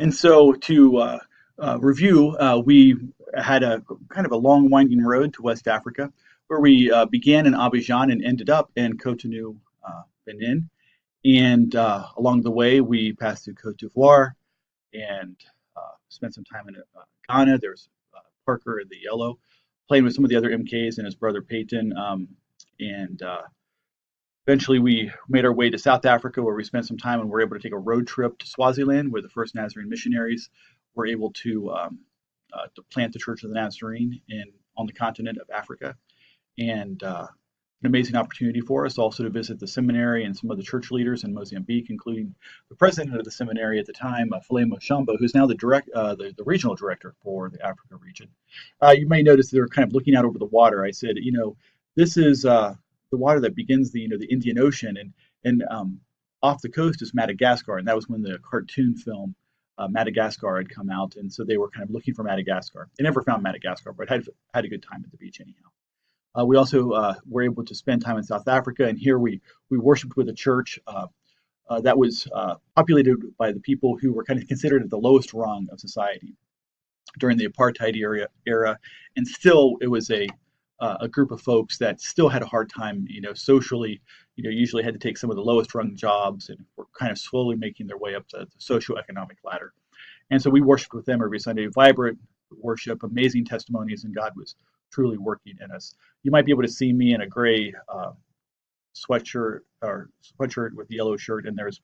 And so to review, we had a kind of a long winding road to West Africa, where we began in Abidjan and ended up in Cotonou, Benin. And along the way, we passed through Cote d'Ivoire and spent some time in Ghana. There's Parker in the yellow, playing with some of the other MKs and his brother Peyton. And Eventually, we made our way to South Africa, where we spent some time and were able to take a road trip to Swaziland, where the first Nazarene missionaries were able to plant the Church of the Nazarene on the continent of Africa. And an amazing opportunity for us also to visit the seminary and some of the church leaders in Mozambique, including the president of the seminary at the time, Philemo Shamba, who's now the regional director for the Africa region. You may notice they were kind of looking out over the water. I said, this is the water that begins the Indian Ocean, and off the coast is Madagascar, and that was when the cartoon film Madagascar had come out, and so they were kind of looking for Madagascar. They never found Madagascar, but had a good time at the beach anyhow. We also were able to spend time in South Africa, and here we worshipped with a church that was populated by the people who were kind of considered at the lowest rung of society during the apartheid era, and still it was a group of folks that still had a hard time, socially, usually had to take some of the lowest rung jobs and were kind of slowly making their way up the socioeconomic ladder. And so we worshiped with them every Sunday, vibrant worship, amazing testimonies, and God was truly working in us. You might be able to see me in a gray sweatshirt with the yellow shirt, and there's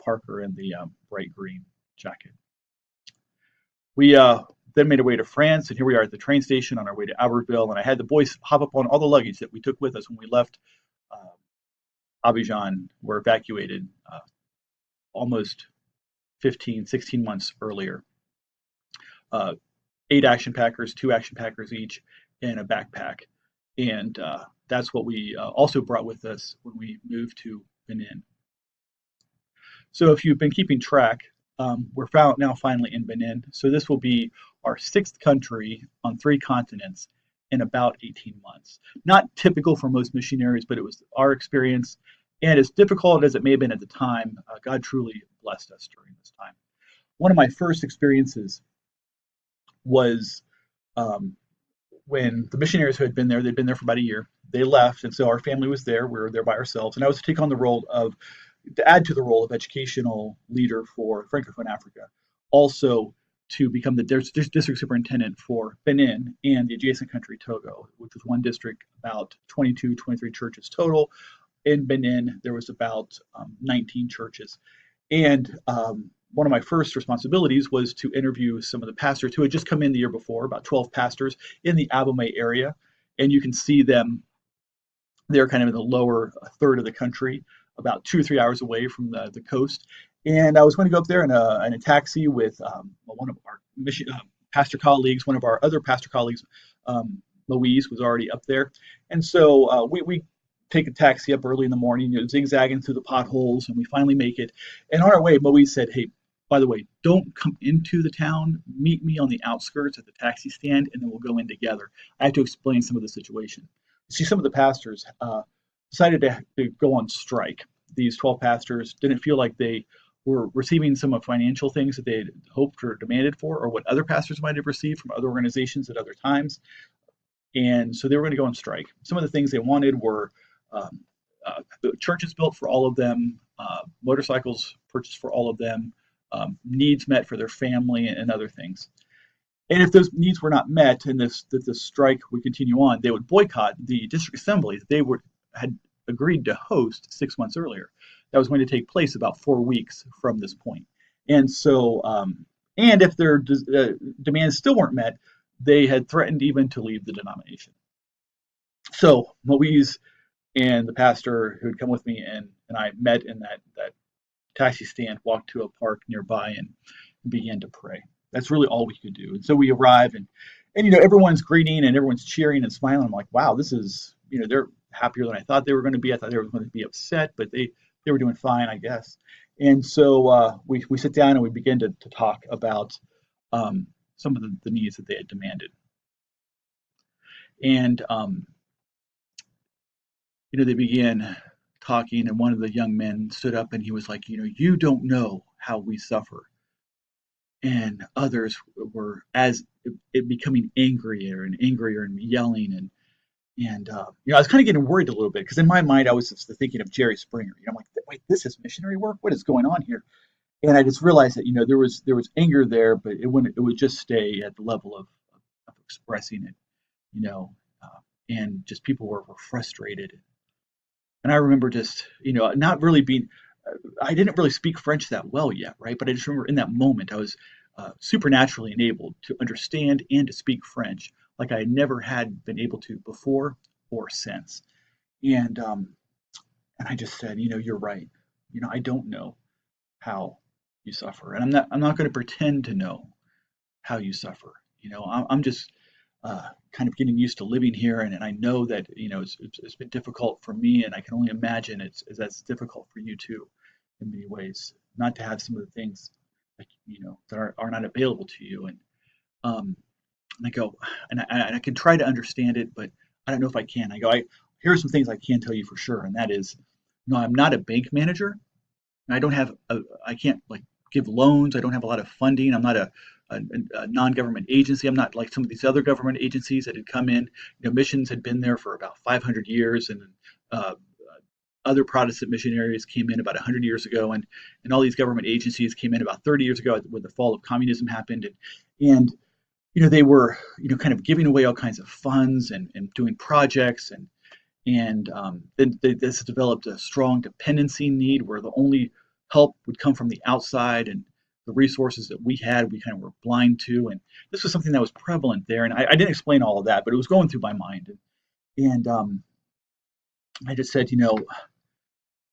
Parker in the bright green jacket. We then made our way to France, and here we are at the train station on our way to Albertville, and I had the boys hop up on all the luggage that we took with us when we left Abidjan. Were evacuated almost 15, 16 months earlier. 8 action packers, 2 action packers each, and a backpack. And that's what we also brought with us when we moved to Benin. So if you've been keeping track, we're now finally in Benin. So this will be our 6th country on 3 continents in about 18 months. Not typical for most missionaries, but it was our experience. And as difficult as it may have been at the time, God truly blessed us during this time. One of my first experiences was when the missionaries who had been there, they'd been there for about a year. They left, and so our family was there. We were there by ourselves, and I was to take on to add to the role of educational leader for Francophone Africa, also to become the district superintendent for Benin and the adjacent country Togo, which was one district, about 22, 23 churches total. In Benin, there was about 19 churches. And one of my first responsibilities was to interview some of the pastors who had just come in the year before, about 12 pastors in the Abomey area. And you can see them, they're kind of in the lower third of the country, about 2 or 3 hours away from the coast. And I was going to go up there in a taxi with one of our pastor colleagues. One of our other pastor colleagues, Louise, was already up there. And so we take a taxi up early in the morning, zigzagging through the potholes, and we finally make it. And on our way, Moise said, "Hey, by the way, don't come into the town. Meet me on the outskirts at the taxi stand, and then we'll go in together. I have to explain some of the situation." See, some of the pastors decided to go on strike. These 12 pastors didn't feel like they were receiving some of financial things that they had hoped or demanded for, or what other pastors might have received from other organizations at other times. And so they were going to go on strike. Some of the things they wanted were the churches built for all of them, motorcycles purchased for all of them, needs met for their family, and other things. And if those needs were not met and the strike would continue on, they would boycott the district assembly that they had agreed to host 6 months earlier. That was going to take place about 4 weeks from this point. And so, and if their demands still weren't met, they had threatened even to leave the denomination. So Moise and the pastor who had come with me and I met in that taxi stand, walked to a park nearby, and began to pray. That's really all we could do. And so we arrive, and everyone's greeting and everyone's cheering and smiling. I'm like, wow, this is, they're happier than I thought they were going to be. I thought they were going to be upset, but they were doing fine, I guess. And so we sit down and we begin to talk about some of the needs that they had demanded. And they began talking, and one of the young men stood up and he was like, you don't know how we suffer and others were as it becoming angrier and yelling I was kind of getting worried a little bit because in my mind I was just thinking of Jerry Springer. I'm like, wait, this is missionary work. What is going on here? And I just realized that there was anger there, but it would just stay at the level of expressing it, you know, and just people were frustrated. And I remember just not really being I didn't really speak French that well yet, right? But I just remember in that moment I was supernaturally enabled to understand and to speak French like I never had been able to before or since. And and I just said, you're right. I don't know how you suffer, and I'm not going to pretend to know how you suffer. I'm just kind of getting used to living here, and I know that it's been difficult for me, and I can only imagine it's that's difficult for you too, in many ways, not to have some of the things like that are not available to you, and I go, and I can try to understand it, but I don't know if I can. Here are some things I can tell you for sure, and that is, I'm not a bank manager. I can't like give loans. I don't have a lot of funding. I'm not a non-government agency. I'm not like some of these other government agencies that had come in. Missions had been there for about 500 years, and uh, other Protestant missionaries came in about 100 years ago, and all these government agencies came in about 30 years ago when the fall of communism happened, and they were kind of giving away all kinds of funds and doing projects and then this developed a strong dependency need where the only help would come from the outside, and the resources that we had, we kind of were blind to. And this was something that was prevalent there. And I didn't explain all of that, but it was going through my mind. And I just said,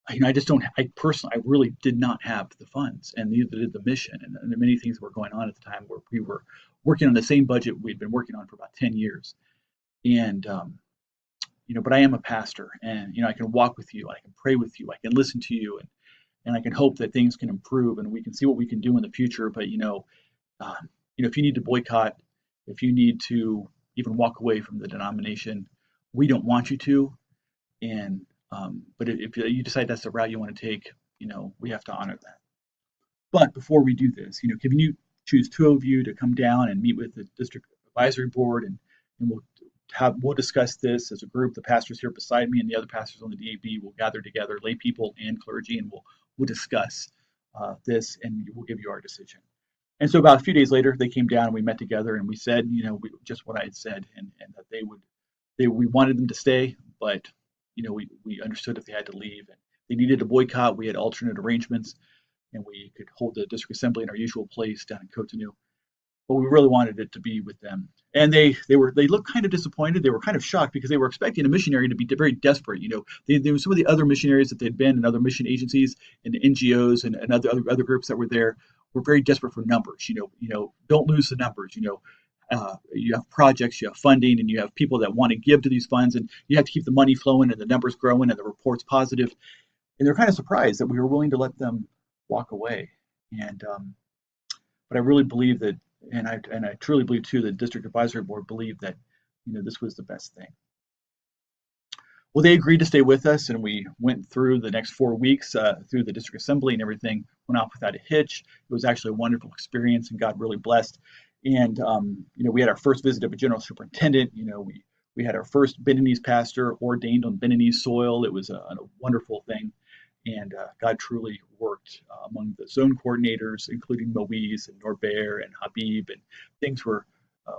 I just don't, I personally, I really did not have the funds, and neither did the mission. And there many things were going on at the time where we were working on the same budget we'd been working on for about 10 years. And, but I am a pastor, and I can walk with you, I can pray with you, I can listen to you, and I can hope that things can improve and we can see what we can do in the future. But if you need to boycott, if you need to even walk away from the denomination, we don't want you to. And but if you decide that's the route you want to take, we have to honor that. But before we do this, can you choose two of you to come down and meet with the district advisory board, and we'll discuss this as a group. The pastors here beside me and the other pastors on the DAB will gather together, lay people and clergy, and we'll discuss this, and we'll give you our decision. And so about a few days later, they came down and we met together, and we said, just what I had said, and that we wanted them to stay, but we understood if they had to leave and they needed to boycott, we had alternate arrangements, and we could hold the district assembly in our usual place down in Cotonou, but we really wanted it to be with them. And they looked kind of disappointed. They were kind of shocked because they were expecting a missionary to be very desperate. There were some of the other missionaries that they'd been in other mission agencies and NGOs and other groups that were there were very desperate for numbers. Don't lose the numbers. You have projects, you have funding, and you have people that want to give to these funds, and you have to keep the money flowing and the numbers growing and the reports positive. And they're kind of surprised that we were willing to let them walk away. And but I really believe that, and I truly believe too, the district advisory board believed that this was the best thing. Well, they agreed to stay with us, and we went through the next 4 weeks through the district assembly, and everything went off without a hitch. It was actually a wonderful experience, and God really blessed. And we had our first visit of a general superintendent. We had our first Beninese pastor ordained on Beninese soil. It was a wonderful thing. And God truly worked among the zone coordinators, including Moise and Norbert and Habib, and things were,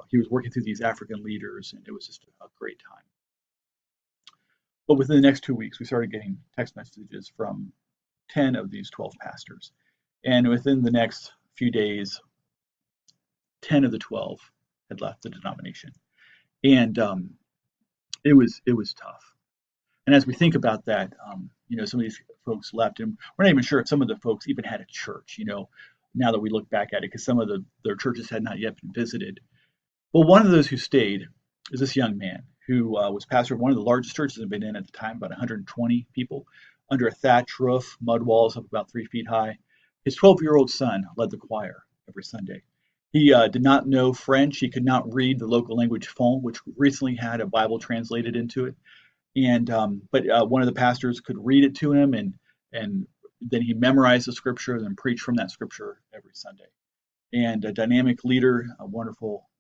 he was working through these African leaders, and it was just a great time. But within the next 2 weeks, we started getting text messages from 10 of these 12 pastors. And within the next few days, 10 of the 12 had left the denomination. And it was tough. And as we think about that, some of these folks left, and we're not even sure if some of the folks even had a church, now that we look back at it, because some of their churches had not yet been visited. Well, one of those who stayed is this young man who was pastor of one of the largest churches in Benin at the time, about 120 people, under a thatch roof, mud walls up about 3 feet high. His 12-year-old son led the choir every Sunday. He did not know French. He could not read the local language Fon, which recently had a Bible translated into it. And but one of the pastors could read it to him, and then he memorized the scripture and then preached from that scripture every Sunday. and a dynamic leader, a wonderful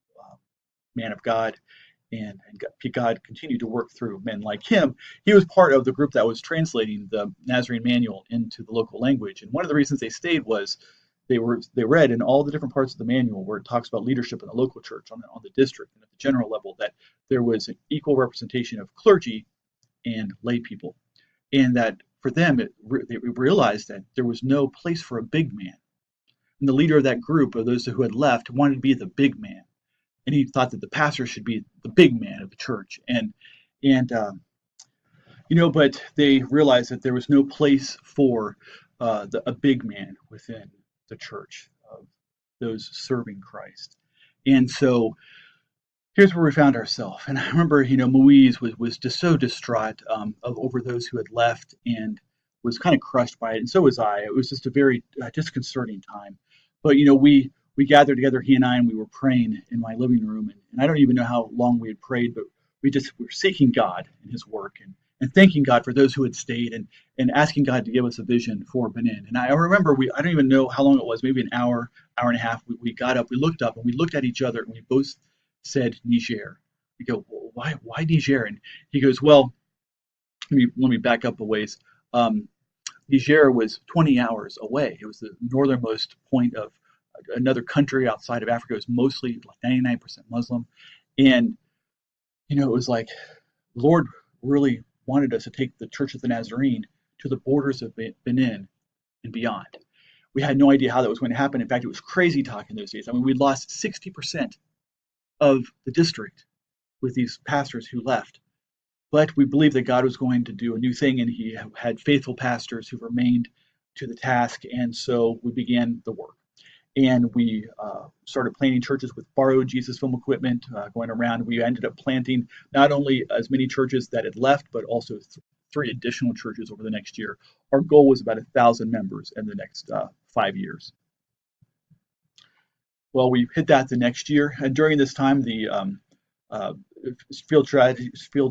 man of God. And God continued to work through men like him. He was part of the group that was translating the Nazarene manual into the local language. And one of the reasons they stayed was they read in all the different parts of the manual where it talks about leadership in the local church, on the district and at the general level, that there was an equal representation of clergy and lay people, and that for them they realized that there was no place for a big man. And the leader of that group, of those who had left, wanted to be the big man, and he thought that the pastor should be the big man of the church. And but they realized that there was no place for a big man within the church of those serving Christ. And so here's where we found ourselves. And I remember, Moise was just so distraught over those who had left, and was kind of crushed by it. And so was I. It was just a very disconcerting time. But, we gathered together, he and I, and we were praying in my living room. And I don't even know how long we had prayed, but we were seeking God and his work, and thanking God for those who had stayed, and asking God to give us a vision for Benin. And I remember I don't even know how long it was, maybe an hour and a half. We got up, we looked up, and we looked at each other, and we both said Niger. We go, well, why Niger? And he goes, well, let me back up a ways. Niger was 20 hours away. It was the northernmost point of another country outside of Africa. It was mostly like 99% Muslim. And, it was like the Lord really wanted us to take the Church of the Nazarene to the borders of Benin and beyond. We had no idea how that was going to happen. In fact, it was crazy talk in those days. I mean, we lost 60% of the district with these pastors who left. But we believed that God was going to do a new thing, and he had faithful pastors who remained to the task. And so we began the work. And we started planting churches with borrowed Jesus film equipment, going around. We ended up planting not only as many churches that had left, but also 3 additional churches over the next year. Our goal was about 1,000 members in the next 5 years. Well, we hit that the next year, and during this time, the field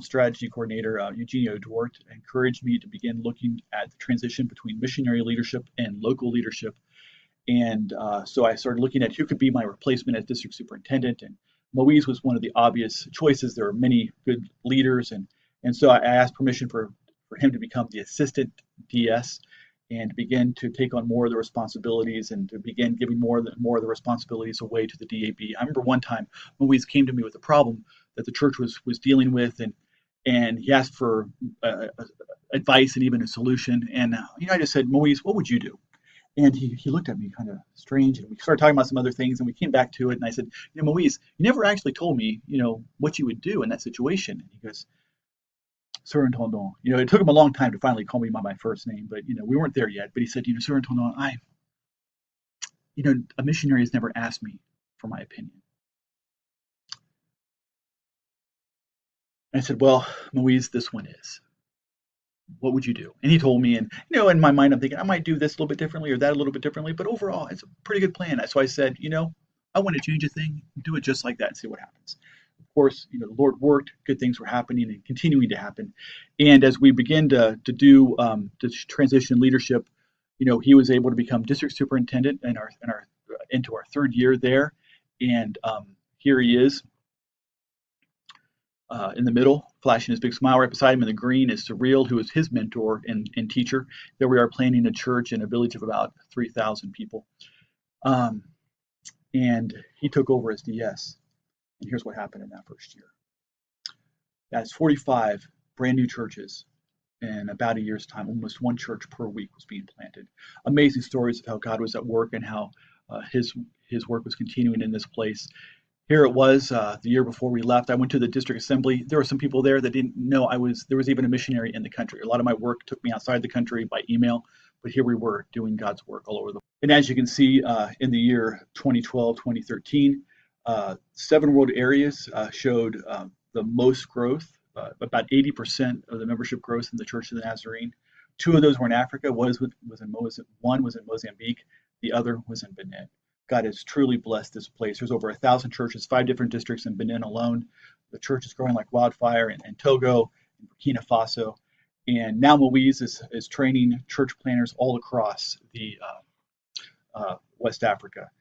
strategy coordinator Eugenio Duarte encouraged me to begin looking at the transition between missionary leadership and local leadership. And so I started looking at who could be my replacement as district superintendent, and Moise was one of the obvious choices. There are many good leaders, and so I asked permission for him to become the assistant DS and begin to take on more of the responsibilities, and to begin giving more of the responsibilities away to the DAB. I remember one time Moise came to me with a problem that the church was dealing with, and he asked for advice and even a solution. And I just said, Moise, what would you do? And he looked at me kind of strange, and we started talking about some other things, and we came back to it. And I said, Moise, you never actually told me, what you would do in that situation. And he goes, Surintendant. It took him a long time to finally call me by my first name, but we weren't there yet. But he said, Surintendant, a missionary has never asked me for my opinion. And I said, well, Moise, this one is. What would you do? And he told me, and in my mind, I'm thinking I might do this a little bit differently or that a little bit differently, but overall, it's a pretty good plan. So I said, I want to change a thing, do it just like that, and see what happens. Of course, the Lord worked, good things were happening and continuing to happen. And as we begin to do this transition leadership, he was able to become district superintendent into our 3rd year there. And here he is. In the middle, flashing his big smile. Right beside him in the green is Surreal, who is his mentor and teacher. There we are planning a church in a village of about 3,000 people. And he took over as DS. And here's what happened in that first year. That's 45 brand new churches in about a year's time. Almost 1 church per week was being planted. Amazing stories of how God was at work and how his work was continuing in this place. Here it was the year before we left. I went to the district assembly. There were some people there that didn't know there was even a missionary in the country. A lot of my work took me outside the country by email, but here we were doing God's work all over the world. And as you can see, in the year 2012, 2013, 7 world areas showed the most growth, about 80% of the membership growth in the Church of the Nazarene. 2 of those were in Africa. One was in Mozambique. The other was in Benin. God has truly blessed this place. There's over 1,000 churches, 5 different districts in Benin alone. The church is growing like wildfire in Togo, in Burkina Faso. And now Moise is training church planners all across the West Africa.